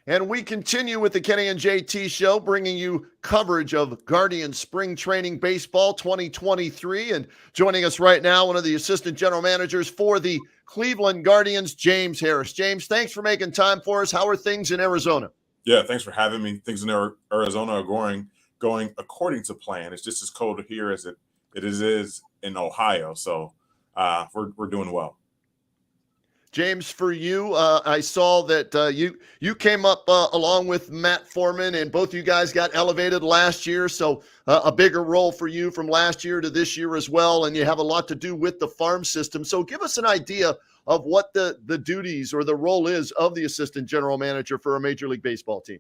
And we continue with the Kenny and JT show, bringing you coverage of Guardians Spring Training Baseball 2023. And joining us right now, one of the assistant general managers for the Cleveland Guardians, James Harris. James, thanks for making time for us. How are things in Arizona? Yeah, thanks for having me. Things in Arizona are going according to plan. It's just as cold here as it is in Ohio. So we're doing well. James, for you, I saw that you came up along with Matt Foreman, and both you guys got elevated last year. So a bigger role for you from last year to this year as well, and you have a lot to do with the farm system. So give us an idea of what the duties or the role is of the assistant general manager for a Major League Baseball team.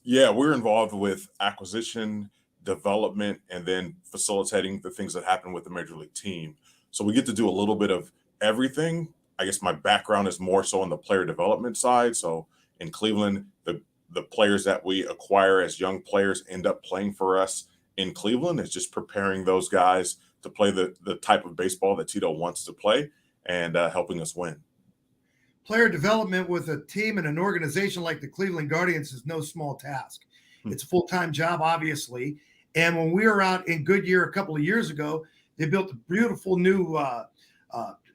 Yeah, we're involved with acquisition, development, and then facilitating the things that happen with the Major League team. So we get to do a little bit of everything. I guess my background is more so on the player development side. So in Cleveland, the players that we acquire as young players end up playing for us in Cleveland. It's just preparing those guys to play the type of baseball that Tito wants to play and helping us win. Player development with a team and an organization like the Cleveland Guardians is no small task. It's a full-time job, obviously. And when we were out in Goodyear a couple of years ago, they built a beautiful new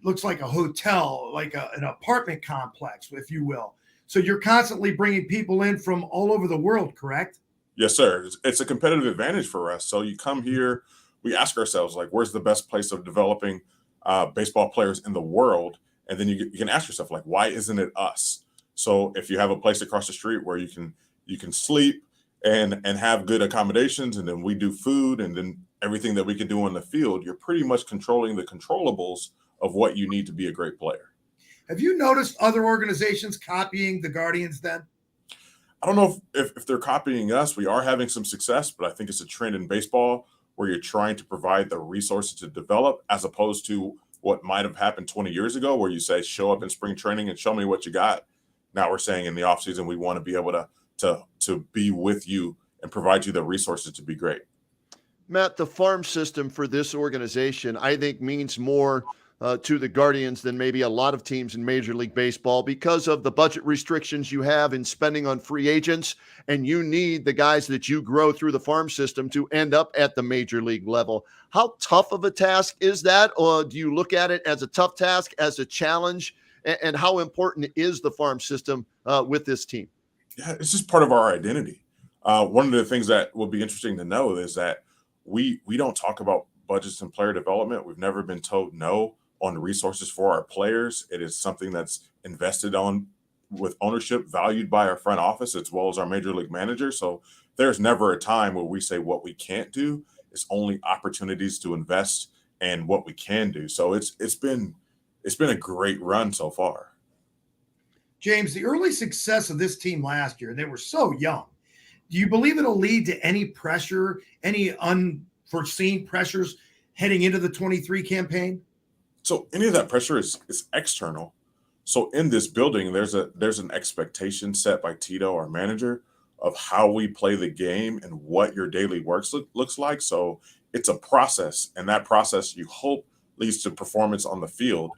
looks like a hotel, like an apartment complex, if you will. So you're constantly bringing people in from all over the world, correct? Yes, sir. It's a competitive advantage for us. So you come here, we ask ourselves, like, where's the best place of developing baseball players in the world? And then you can ask yourself, like, why isn't it us? So if you have a place across the street where you can sleep and have good accommodations, and then we do food, and then everything that we can do on the field, you're pretty much controlling the controllables of what you need to be a great player. Have you noticed other organizations copying the Guardians then? I don't know if they're copying us. We are having some success, but I think it's a trend in baseball where you're trying to provide the resources to develop, as opposed to what might have happened 20 years ago where you say, show up in spring training and show me what you got. Now we're saying in the offseason, we want to be able to be with you and provide you the resources to be great. Matt, the farm system for this organization, I think, means more to the Guardians than maybe a lot of teams in Major League Baseball because of the budget restrictions you have in spending on free agents, and you need the guys that you grow through the farm system to end up at the Major League level. How tough of a task is that, or do you look at it as a tough task, as a challenge, and how important is the farm system with this team? Yeah, it's just part of our identity. One of the things that will be interesting to know is that we don't talk about budgets and player development. We've never been told no on resources for our players. It is something that's invested on with ownership, valued by our front office as well as our major league manager. So there's never a time where we say what we can't do. It's only opportunities to invest and what we can do. So it's been a great run so far. James, the early success of this team last year, they were so young. Do you believe it'll lead to any pressure, any unforeseen pressures heading into the 23 campaign? So any of that pressure is external. So in this building, there's an expectation set by Tito, our manager, of how we play the game and what your daily work looks like. So it's a process, and that process you hope leads to performance on the field.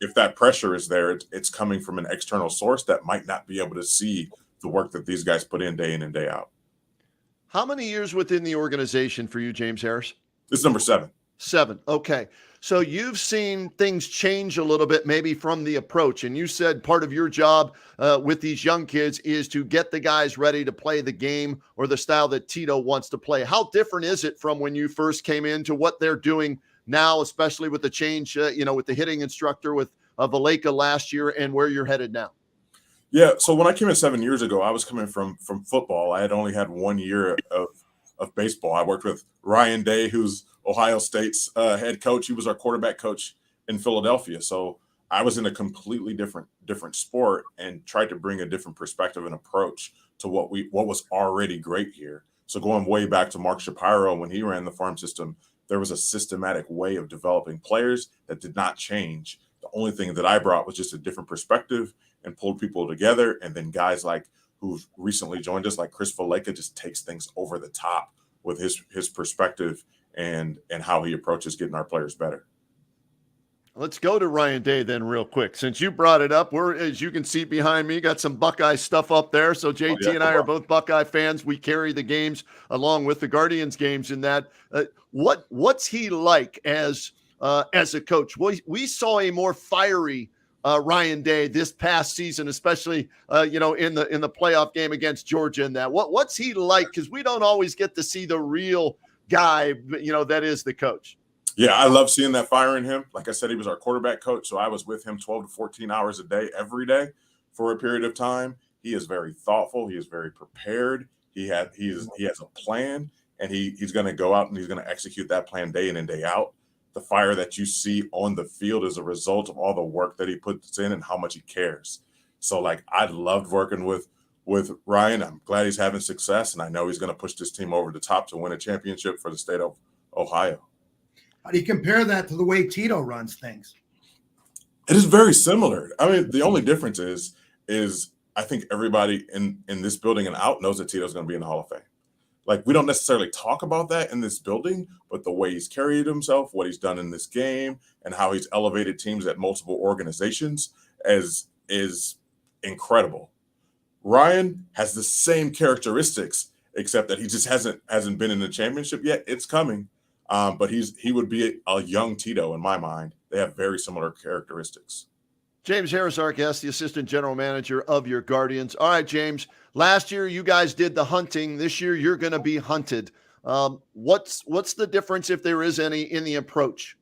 If that pressure is there, it's coming from an external source that might not be able to see the work that these guys put in and day out. How many years within the organization for you, James Harris? This is number 7. 7. Okay. So you've seen things change a little bit, maybe from the approach. And you said part of your job with these young kids is to get the guys ready to play the game or the style that Tito wants to play. How different is it from when you first came in to what they're doing now, especially with the change, with the hitting instructor with Valleca last year and where you're headed now? Yeah. So when I came in 7 years ago, I was coming from football. I had only had 1 year of baseball. I worked with Ryan Day, who's Ohio State's head coach. He was our quarterback coach in Philadelphia. So I was in a completely different sport and tried to bring a different perspective and approach to what was already great here. So going way back to Mark Shapiro, when he ran the farm system, there was a systematic way of developing players that did not change. The only thing that I brought was just a different perspective and pulled people together. And then guys like who've recently joined us, like Chris Valleca, just takes things over the top with his perspective and how he approaches getting our players better. Let's go to Ryan Day then real quick. Since you brought it up, we're, as you can see behind me, got some Buckeye stuff up there. So JT and I are both Buckeye fans. We carry the games along with the Guardians games in that. What's he like as a coach? We saw a more fiery Ryan Day this past season, especially in the playoff game against Georgia. And that what's he like? Because we don't always get to see the real guy, that is the coach. Yeah, I love seeing that fire in him. Like I said, he was our quarterback coach, so I was with him 12 to 14 hours a day, every day for a period of time. He is very thoughtful. He is very prepared. He has a plan, and he's going to go out and he's going to execute that plan day in and day out. The fire that you see on the field is a result of all the work that he puts in and how much he cares. So, I loved working with Ryan. I'm glad he's having success, and I know he's going to push this team over the top to win a championship for the state of Ohio. How do you compare that to the way Tito runs things? It is very similar. I mean, the only difference is I think everybody in this building and out knows that Tito's going to be in the Hall of Fame. We don't necessarily talk about that in this building, but the way he's carried himself, what he's done in this game, and how he's elevated teams at multiple organizations is incredible. Ryan has the same characteristics, except that he just hasn't been in the championship yet. It's coming. But he would be a young Tito in my mind. They have very similar characteristics. James Harris, our guest, the assistant general manager of your Guardians. All right, James, last year you guys did the hunting. This year you're going to be hunted. What's the difference, if there is any, in the approach?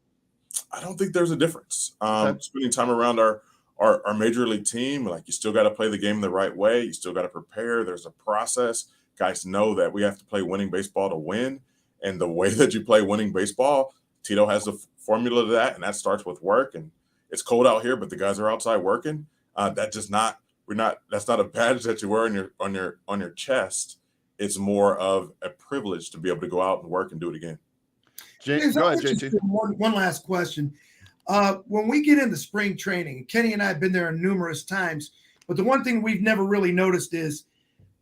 I don't think there's a difference. Okay. Spending time around our major league team, you still got to play the game the right way. You still got to prepare. There's a process. Guys know that we have to play winning baseball to win. And the way that you play winning baseball, Tito has a formula to that, and that starts with work. And it's cold out here, but the guys are outside working. That's not a badge that you wear on your chest. It's more of a privilege to be able to go out and work and do it again. James, go ahead, JT. One last question. When we get into spring training, Kenny and I have been there numerous times, but the one thing we've never really noticed is,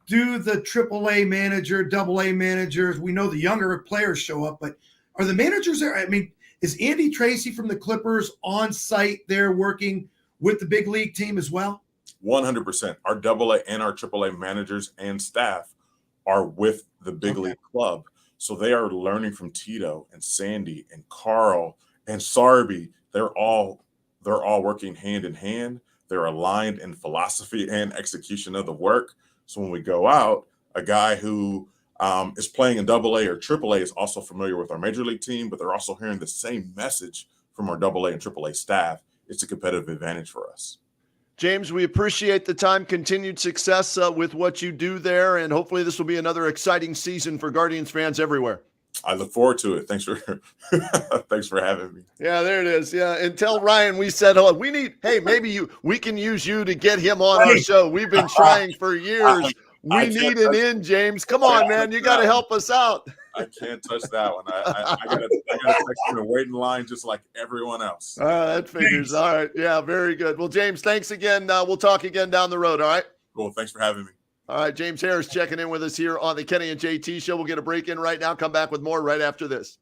do the AAA manager, AA managers, we know the younger players show up, but are the managers there? I mean, is Andy Tracy from the Clippers on site there working with the big league team as well? 100%. Our AA and our AAA managers and staff are with the big league club. So they are learning from Tito and Sandy and Carl and Sarby. They're all working hand in hand. They're aligned in philosophy and execution of the work. So when we go out, a guy who is playing in AA or AAA is also familiar with our major league team, but they're also hearing the same message from our AA and AAA staff. It's a competitive advantage for us. James, we appreciate the time, continued success with what you do there, and hopefully this will be another exciting season for Guardians fans everywhere. I look forward to it. Thanks for having me. Yeah, there it is. Yeah, and tell Ryan we said hello. We can use you to get him on our show. We've been trying for years. We need an in, James. Come on, man. You got to help us out. I can't touch that one. I gotta text him and wait in line just like everyone else. That figures. All right. Yeah, very good. Well, James, thanks again. We'll talk again down the road. All right. Cool. Thanks for having me. All right, James Harris checking in with us here on the Kenny and JT Show. We'll get a break in right now. Come back with more right after this.